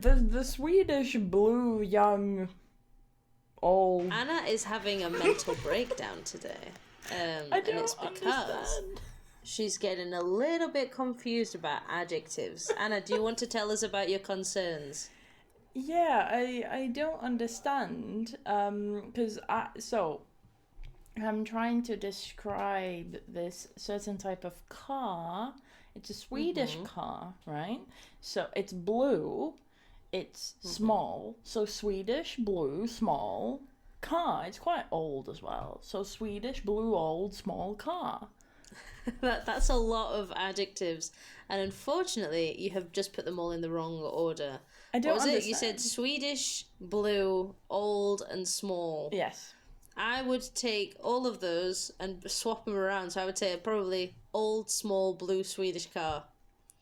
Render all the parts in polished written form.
The Swedish blue young old. Anna is having a mental breakdown today. I don't and it's because understand. she's getting a little bit confused about adjectives. Anna, do you want to tell us about your concerns? Yeah, I don't understand. Because I'm trying to describe this certain type of car. It's a Swedish car, right? So it's blue, it's small. So Swedish, blue, small car. It's quite old as well. So Swedish, blue, old, small car. That's a lot of adjectives, and unfortunately, you have just put them all in the wrong order. I don't What was understand. it? You said Swedish, blue, old, and small. Yes. I would take all of those and swap them around. So I would say probably old, small, blue Swedish car.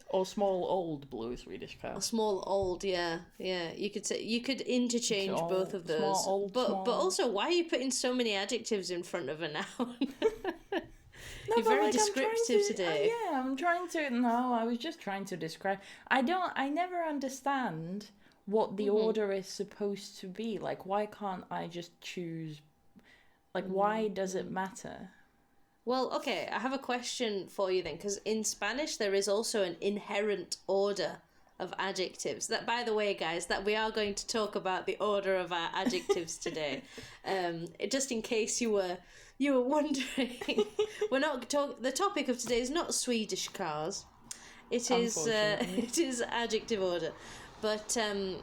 Or small, old blue Swedish car. A small, old, yeah. You could say you could interchange both of those. Small, old, but small. but also, why are you putting so many adjectives in front of a noun? No, You're but very like, descriptive today. Yeah, I'm trying to. No, I was just trying to describe. I never understand what the order is supposed to be. Like, why can't I just choose? Like, why does it matter? Well, okay, I have a question for you then, because in Spanish there is also an inherent order of adjectives. That, by the way, guys, that we are going to talk about the order of our adjectives today. Just in case you were wondering, we're not the topic of today is not Swedish cars. It is adjective order. But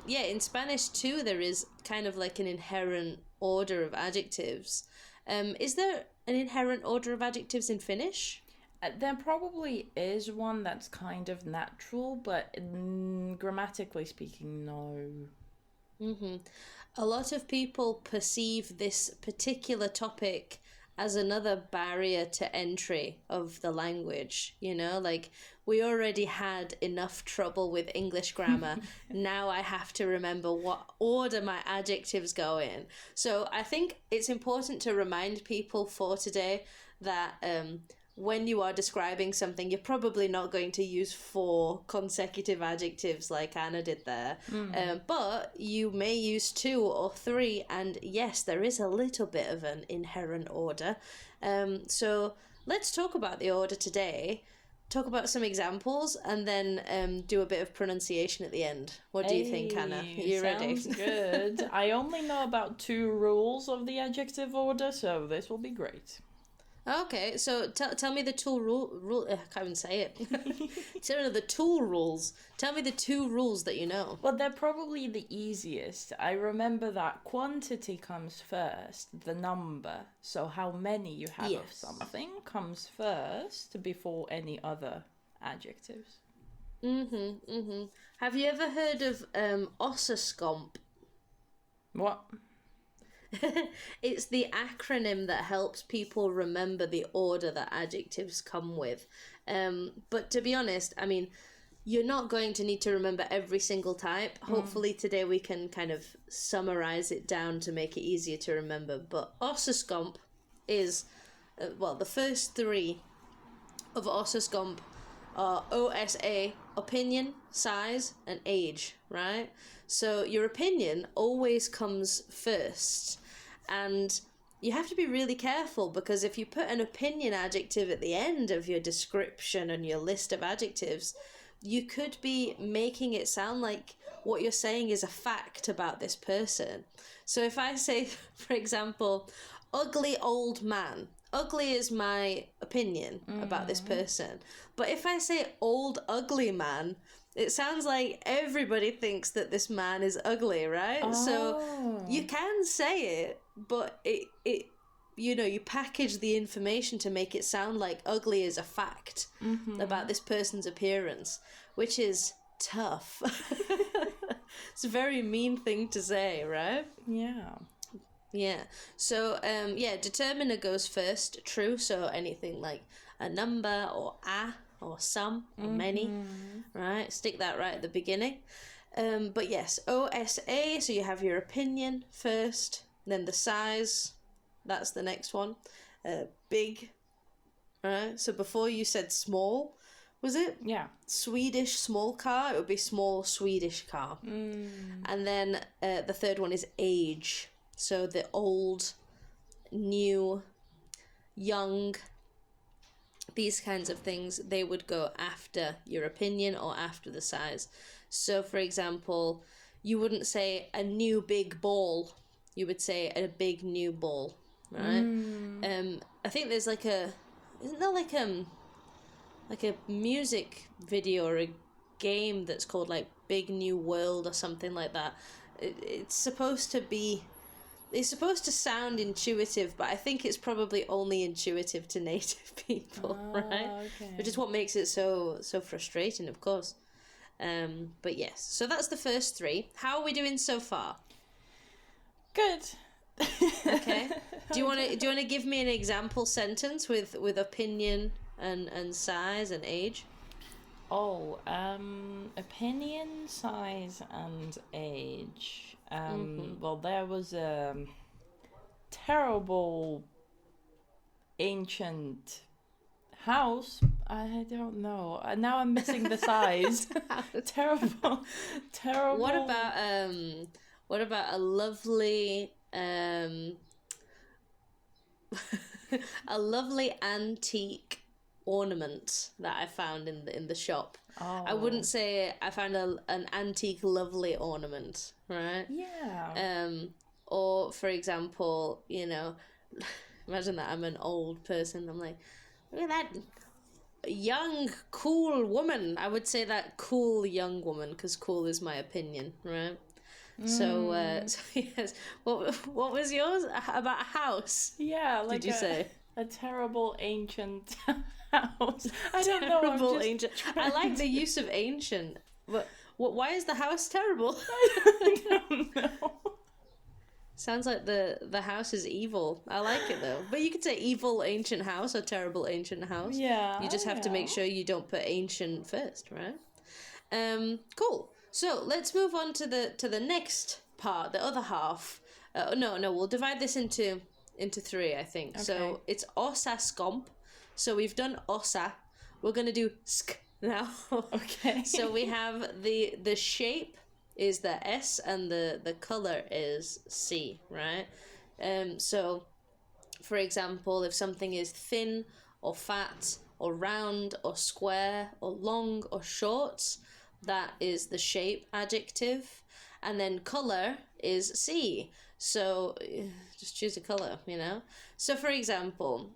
yeah, in Spanish too, there is kind of like an inherent order of adjectives. Is there an inherent order of adjectives in Finnish? There probably is one that's kind of natural, but grammatically speaking, no. A lot of people perceive this particular topic as another barrier to entry of the language. You know, like we already had enough trouble with English grammar. Now I have to remember what order my adjectives go in. So I think it's important to remind people for today that when you are describing something, you're probably not going to use 4 consecutive adjectives like Anna did there. But you may use 2 or 3, and yes, there is a little bit of an inherent order. So let's talk about the order today, talk about some examples, and then do a bit of pronunciation at the end. What do you think, Anna? Are you ready? Sounds good. I only know about 2 rules of the adjective order, so this will be great. Okay, so tell me the tool rule. I can't even say it. Tell me the tool rules. Tell me the 2 rules that you know. Well, they're probably the easiest. I remember that quantity comes first, the number. So how many you have of something comes first before any other adjectives. Have you ever heard of OSASCOMP? What? It's the acronym that helps people remember the order that adjectives come with. But to be honest, I mean, you're not going to need to remember every single type. Hopefully today we can kind of summarize it down to make it easier to remember. But OSASCOMP is, the first 3 of OSASCOMP are OSA, opinion, size, and age, right? So your opinion always comes first. And you have to be really careful, because if you put an opinion adjective at the end of your description and your list of adjectives, you could be making it sound like what you're saying is a fact about this person. So if I say, for example, ugly old man, ugly is my opinion about this person. But if I say old ugly man, it sounds like everybody thinks that this man is ugly, right? So you can say it, but it you package the information to make it sound like ugly is a fact about this person's appearance, which is tough. It's a very mean thing to say, right? Yeah. So, determiner goes first, true. So anything like a number or a or some or many, right? Stick that right at the beginning. But yes, OSA, so you have your opinion first, then the size, that's the next one. Big, right? So before you said small, was it? Yeah. Swedish small car, it would be small Swedish car. And then the third one is age. So the old, new, young, these kinds of things, they would go after your opinion or after the size. So, for example, you wouldn't say a new big ball. You would say a big new ball, right? I think there's like isn't there like a music video or a game that's called like Big New World or something like that. It's supposed to sound intuitive, but I think it's probably only intuitive to native people, right? Okay. Which is what makes it so frustrating, of course. But yes, so that's the first three. How are we doing so far? Good. Okay. Do you want to give me an example sentence with opinion and size and age? Oh, opinion, size, and age. Well, there was a terrible ancient house. I don't know. Now I'm missing the size. Terrible. What about a lovely a lovely antique ornament that I found in the shop? Oh. I wouldn't say I found an antique lovely ornament, right? Yeah. Or for example, imagine that I'm an old person. I'm like, look at that young, cool woman. I would say that cool young woman because cool is my opinion, right? So yes. What was yours about a house? Yeah, like did you say a terrible ancient house? I don't know. Terrible ancient. I like the use of ancient. But why is the house terrible? I don't know. Sounds like the house is evil. I like it though. But you could say evil ancient house or terrible ancient house. Yeah. You just have to make sure you don't put ancient first, right? Cool. So let's move on to the next part, the other half. No, we'll divide this into three, I think. Okay. So it's OSASCOMP. So we've done OSA. We're gonna do SK now. Okay. So we have the shape is the S and the color is C, right? So for example, if something is thin or fat or round or square or long or short, that is the shape adjective. And then color is C. So just choose a color, So for example,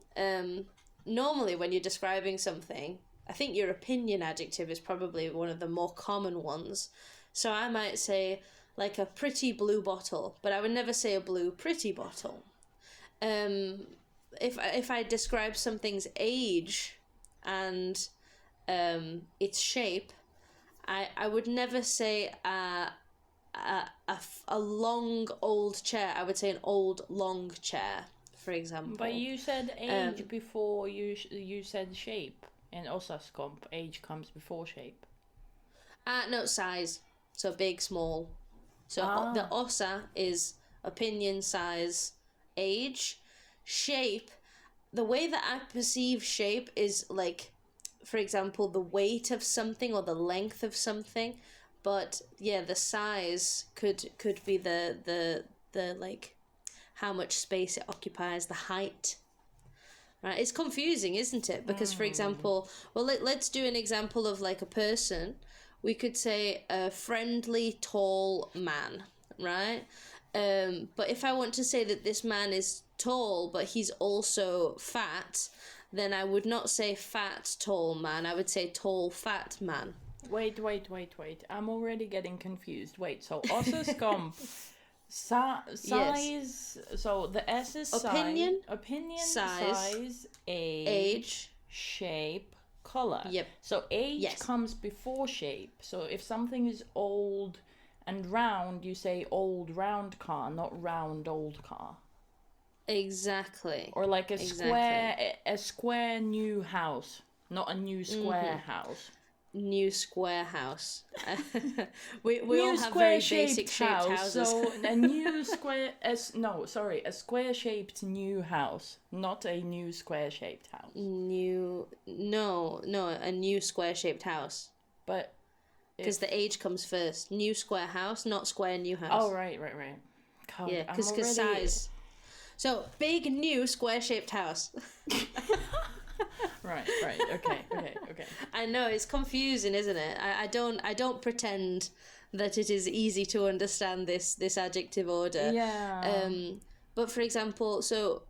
normally when you're describing something, I think your opinion adjective is probably one of the more common ones. So I might say like a pretty blue bottle, but I would never say a blue pretty bottle. If I describe something's age and its shape, I would never say a long old chair. I would say an old long chair, for example. But you said age before you said shape. In OSASCOMP, age comes before shape. No, size. So big, small. So the OSA is opinion, size, age. Shape, the way that I perceive shape is like, for example, the weight of something or the length of something. But yeah, the size could be the like how much space it occupies, the height. Right, it's confusing, isn't it? Because for example, well, let's do an example of like a person. We could say a friendly, tall man, right? But if I want to say that this man is tall, but he's also fat, then I would not say fat, tall man. I would say tall, fat man. Wait. I'm already getting confused. Wait, so OSASCOMP, size, yes. So the S is opinion, size, age, shape, color. Yep. So age comes before shape. So if something is old and round, you say old round car, not round old car. Exactly. Or like a square new house, not a new square house. new square house. we New all have very square-shaped basic shaped house. houses. So a new square, a square-shaped new house, not a new square-shaped house. A new square shaped house. But because the age comes first. New square house, not square new house. Oh, right. God, Yeah, because already... size. So, big new square shaped house. Right. Okay. I know, it's confusing, isn't it? I don't pretend that it is easy to understand this adjective order. Yeah. But for example, so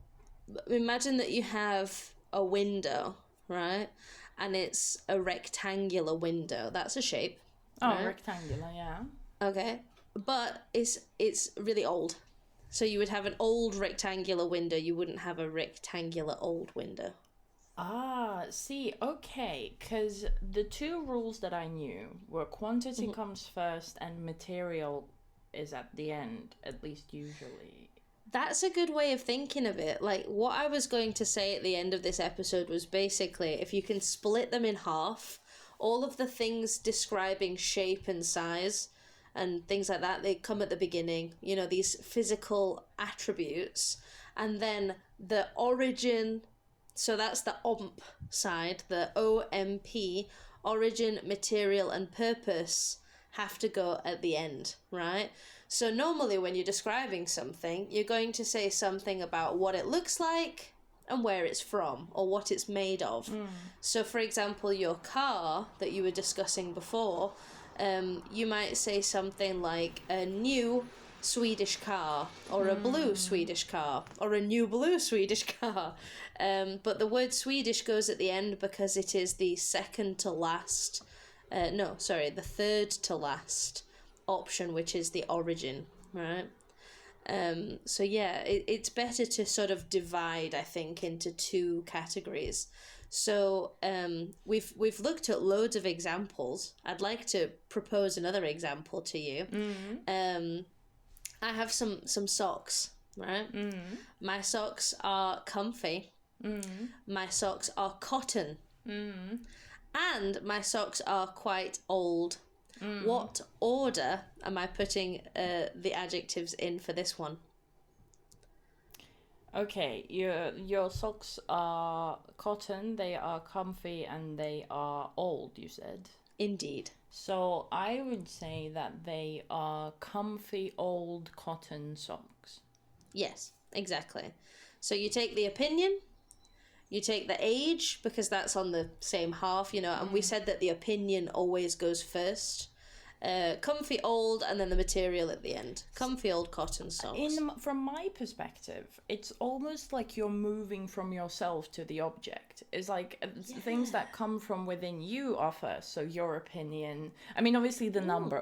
imagine that you have a window, right? And it's a rectangular window. That's a shape. Oh, right? rectangular, yeah. Okay. But it's really old. So you would have an old rectangular window. You wouldn't have a rectangular old window. Ah, see, okay, because the two rules that I knew were quantity comes first and material is at the end, at least usually. That's a good way of thinking of it. Like, what I was going to say at the end of this episode was basically, if you can split them in half, all of the things describing shape and size and things like that, they come at the beginning, you know, these physical attributes, and then the origin, so that's the OMP side, the OMP, origin, material, and purpose, have to go at the end, right? So normally when you're describing something, you're going to say something about what it looks like and where it's from, or what it's made of. So for example, your car that you were discussing before, you might say something like a new Swedish car, or a blue Swedish car, or a new blue Swedish car. But the word Swedish goes at the end because it is the second to last, the third to last option, which is the origin, right? So yeah, it's better to sort of divide, I think, into two categories. So we've looked at loads of examples. I'd like to propose another example to you. I have some socks, right? My socks are comfy. My socks are cotton. And my socks are quite old. What order am I putting the adjectives in for this one? Okay, your socks are cotton, they are comfy, and they are old, you said? Indeed. So I would say that they are comfy old cotton socks. Yes, exactly. So you take the opinion, you take the age, because that's on the same half, you know, and we said that the opinion always goes first. Comfy old, and then the material at the end. Comfy old cotton socks. From my perspective, it's almost like you're moving from yourself to the object. It's like things that come from within you are first, so your opinion. I mean, obviously the number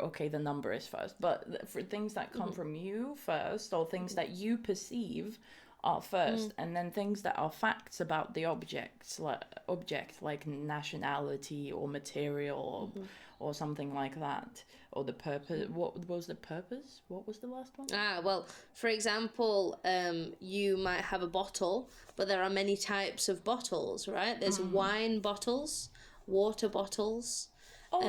is first, but for things that come from you first, or things that you perceive are first, and then things that are facts about the object like nationality or material or something like that, or the purpose. What was the purpose? What was the last one? Well, for example, you might have a bottle, but there are many types of bottles, right? There's wine bottles, water bottles. Okay.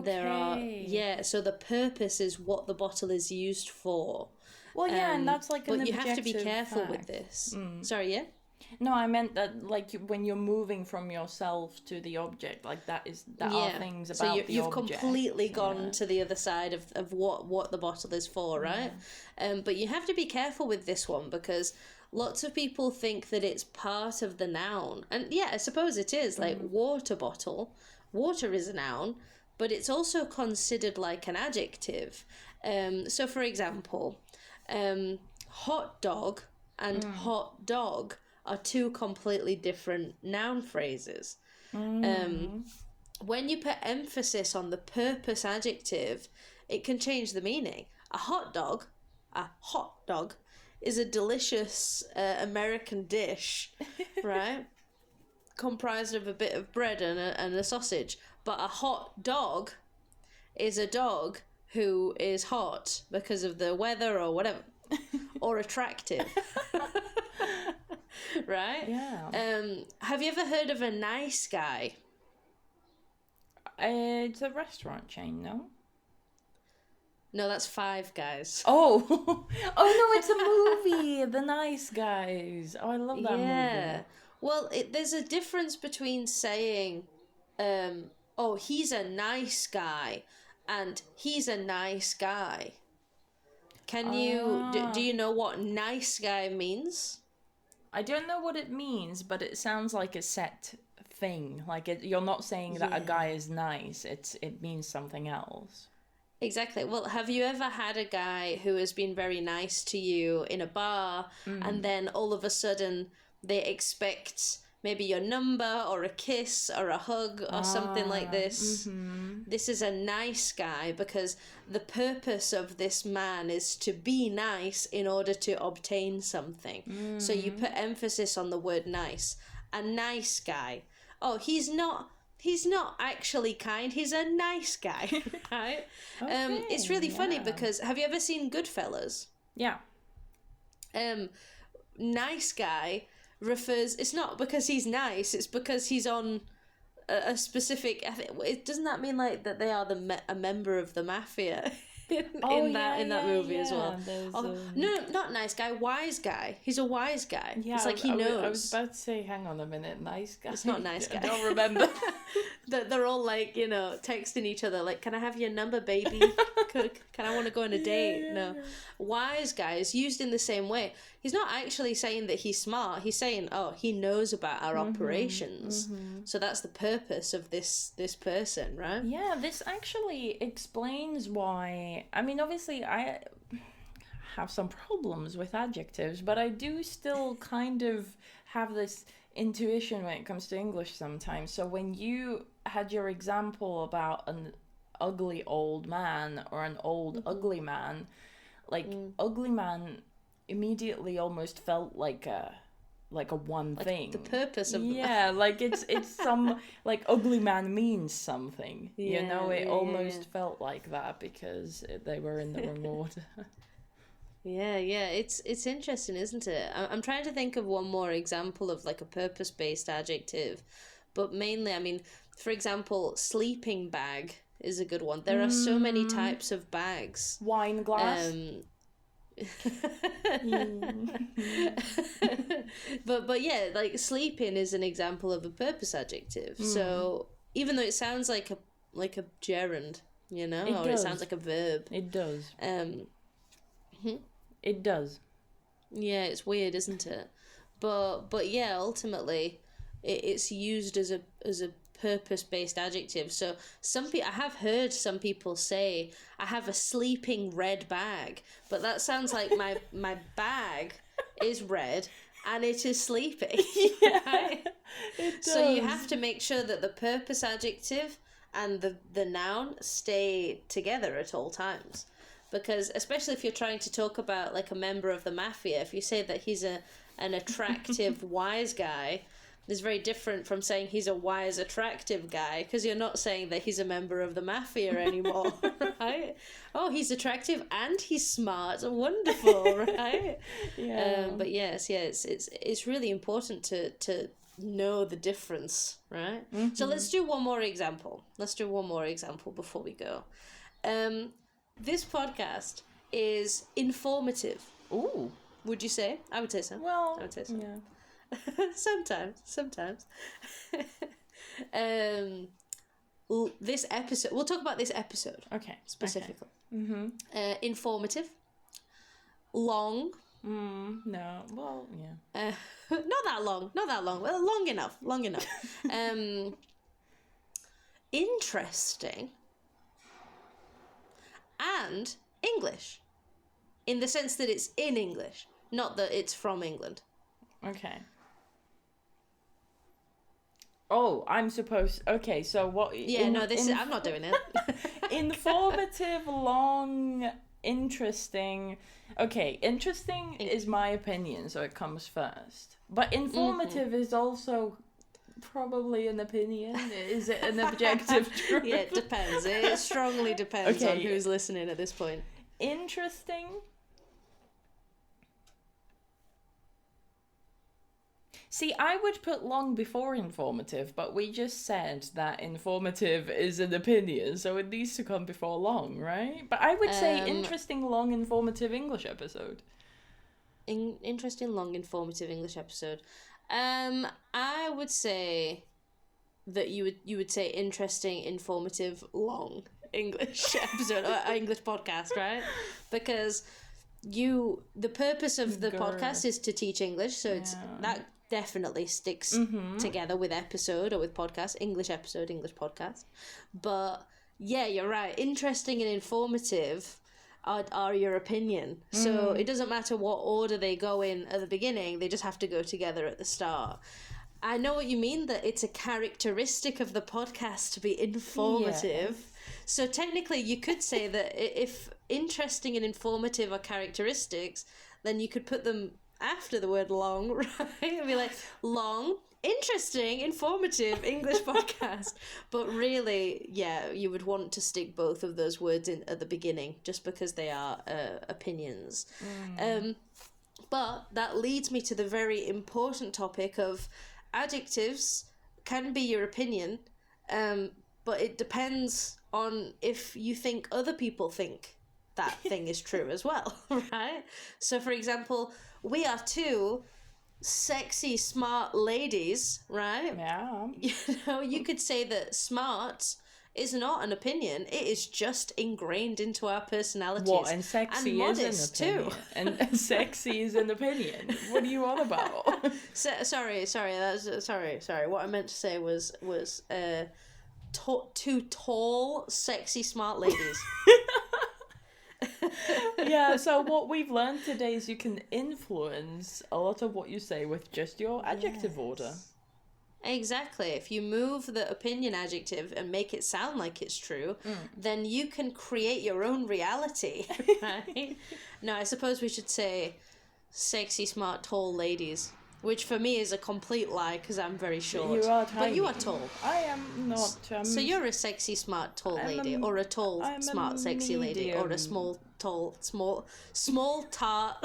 There are, so the purpose is what the bottle is used for. Well, yeah, and that's like an but you have to be objective careful fact. with this. Sorry, yeah? No, I meant that when you're moving from yourself to the object, like that are things about so the you've object. completely gone to the other side of what the bottle is for, right? But you have to be careful with this one, because lots of people think that it's part of the noun. And yeah, I suppose it is, like water bottle. Water is a noun, but it's also considered like an adjective. So for example, hot dog and hot dog are two completely different noun phrases. When you put emphasis on the purpose adjective, it can change the meaning. A hot dog is a delicious American dish, right? Comprised of a bit of bread and a sausage. But a hot dog is a dog who is hot because of the weather or whatever, or attractive. Right? Yeah. Have you ever heard of a nice guy? It's a restaurant chain, no? No, that's Five Guys. Oh, oh no, it's a movie. The Nice Guys. Oh, I love that movie. Well, there's a difference between saying, "Oh, he's a nice guy," and "he's a nice guy." Can you do you know what nice guy means? I don't know what it means, but it sounds like a set thing. Like you're not saying that a guy is nice. It means something else. Exactly. Well, have you ever had a guy who has been very nice to you in a bar, and then all of a sudden they expect maybe your number or a kiss or a hug or something like this? Mm-hmm. This is a nice guy because the purpose of this man is to be nice in order to obtain something. Mm-hmm. So you put emphasis on the word nice. A nice guy. Oh, he's not actually kind, he's a nice guy, right? Okay, it's really funny because have you ever seen Goodfellas? Yeah. Nice guy refers, it's not because he's nice, it's because he's on a specific, doesn't that mean like that they are a member of the mafia? in that movie as well. No, not nice guy, wise guy. He's a wise guy. Yeah, it's like he knows. I was about to say, hang on a minute, nice guy. It's not nice guy. I don't remember. They're all like, texting each other like, can I have your number, baby? Can I want to go on a date? No. Wise guy is used in the same way. He's not actually saying that he's smart. He's saying, oh, he knows about our operations. Mm-hmm. So that's the purpose of this person, right? Yeah, this actually explains why. I mean, obviously, I have some problems with adjectives, but I do still kind of have this intuition when it comes to English sometimes. So when you had your example about an ugly old man or an old ugly man, like ugly man immediately almost felt like a one thing. The purpose of like it's some like ugly man means something. It almost felt like that because they were in the wrong order. It's interesting, isn't it? I'm trying to think of one more example of like a purpose-based adjective, but mainly, I mean, for example, sleeping bag is a good one. There are so many types of bags. Wine glass. But yeah, like sleeping is an example of a purpose adjective. So even though it sounds like a gerund, it sounds like a verb. It does. It does. Yeah, it's weird, isn't it? But yeah, ultimately, it's used as a purpose-based adjective. So I have heard some people say, I have a sleeping red bag, but that sounds like my bag is red and it is sleeping. Right? It does. So you have to make sure that the purpose adjective and the noun stay together at all times. Because especially if you're trying to talk about like a member of the mafia, if you say that he's an attractive, wise guy, it's very different from saying he's a wise, attractive guy, because you're not saying that he's a member of the mafia anymore, right? Oh, he's attractive and he's smart. Wonderful, right? Yeah. But yes, it's really important to know the difference, right? Mm-hmm. So let's do one more example. Before we go. This podcast is informative. Ooh. Would you say? I would say so. Well, I would say so. Yeah. Sometimes. This episode, we'll talk about this episode. Okay. Specifically. Okay. Mm-hmm. Informative. Long. No. Well, yeah. Not that long. Well, long enough. Interesting. And English. In the sense that it's in English, not that it's from England. Okay. Oh, I'm supposed... Okay, so what... Yeah, I'm not doing it. Informative, long, interesting... Okay, interesting is my opinion, so it comes first. But informative is also probably an opinion. Is it an objective truth? Yeah, it depends. It strongly depends on who's listening at this point. Interesting... See, I would put long before informative, but we just said that informative is an opinion, so it needs to come before long, right? But I would say interesting, long, informative English episode. Interesting, long, informative English episode. I would say that you would say interesting, informative, long English episode or English podcast, right? Because the purpose of the podcast is to teach English, so it's that definitely sticks together with episode or with podcast, English episode, English podcast. But yeah, you're right. Interesting and informative are your opinion. So it doesn't matter what order they go in at the beginning, they just have to go together at the start. I know what you mean, that it's a characteristic of the podcast to be informative. Yes. So technically you could say that if interesting and informative are characteristics, then you could put them after the word long, right? It'd be like, long, interesting, informative English podcast. But really, yeah, you would want to stick both of those words in at the beginning, just because they are opinions. But that leads me to the very important topic of adjectives can be your opinion, but it depends on if you think other people think that thing is true as well, right? So, for example, we are two sexy, smart ladies, right? Yeah. You know, you could say that smart is not an opinion. It is just ingrained into our personalities. What? And sexy is an opinion. Too. And sexy is an opinion. What are you on about? Sorry. What I meant to say was two tall, sexy, smart ladies. Yeah, so what we've learned today is you can influence a lot of what you say with just your adjective order. Exactly. If you move the opinion adjective and make it sound like it's true, then you can create your own reality, right? No, I suppose we should say sexy, smart, tall ladies, which for me is a complete lie because I'm very short. You are tiny. But you are tall. I am not. So you're a sexy, smart, tall lady, or a tall, smart, sexy lady, or a small, tall, small, tart.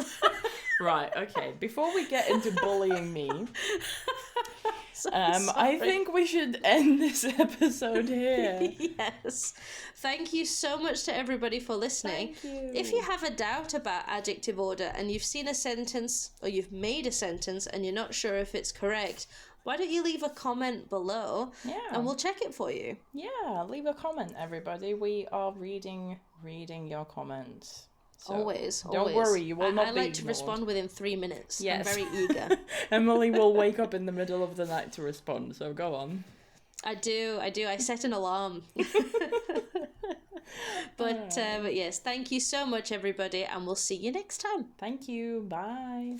Right, okay. Before we get into bullying me, I think we should end this episode here. Yes. Thank you so much to everybody for listening. Thank you. If you have a doubt about adjective order and you've seen a sentence or you've made a sentence and you're not sure if it's correct, why don't you leave a comment below and we'll check it for you. Yeah, leave a comment, everybody. We are reading your comments. So always. Don't worry, you will not be I like ignored. to respond within 3 minutes. Yes. I'm very eager. Emily will wake up in the middle of the night to respond, so go on. I do. I set an alarm. But yes, thank you so much, everybody, and we'll see you next time. Thank you. Bye.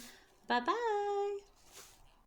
Bye-bye.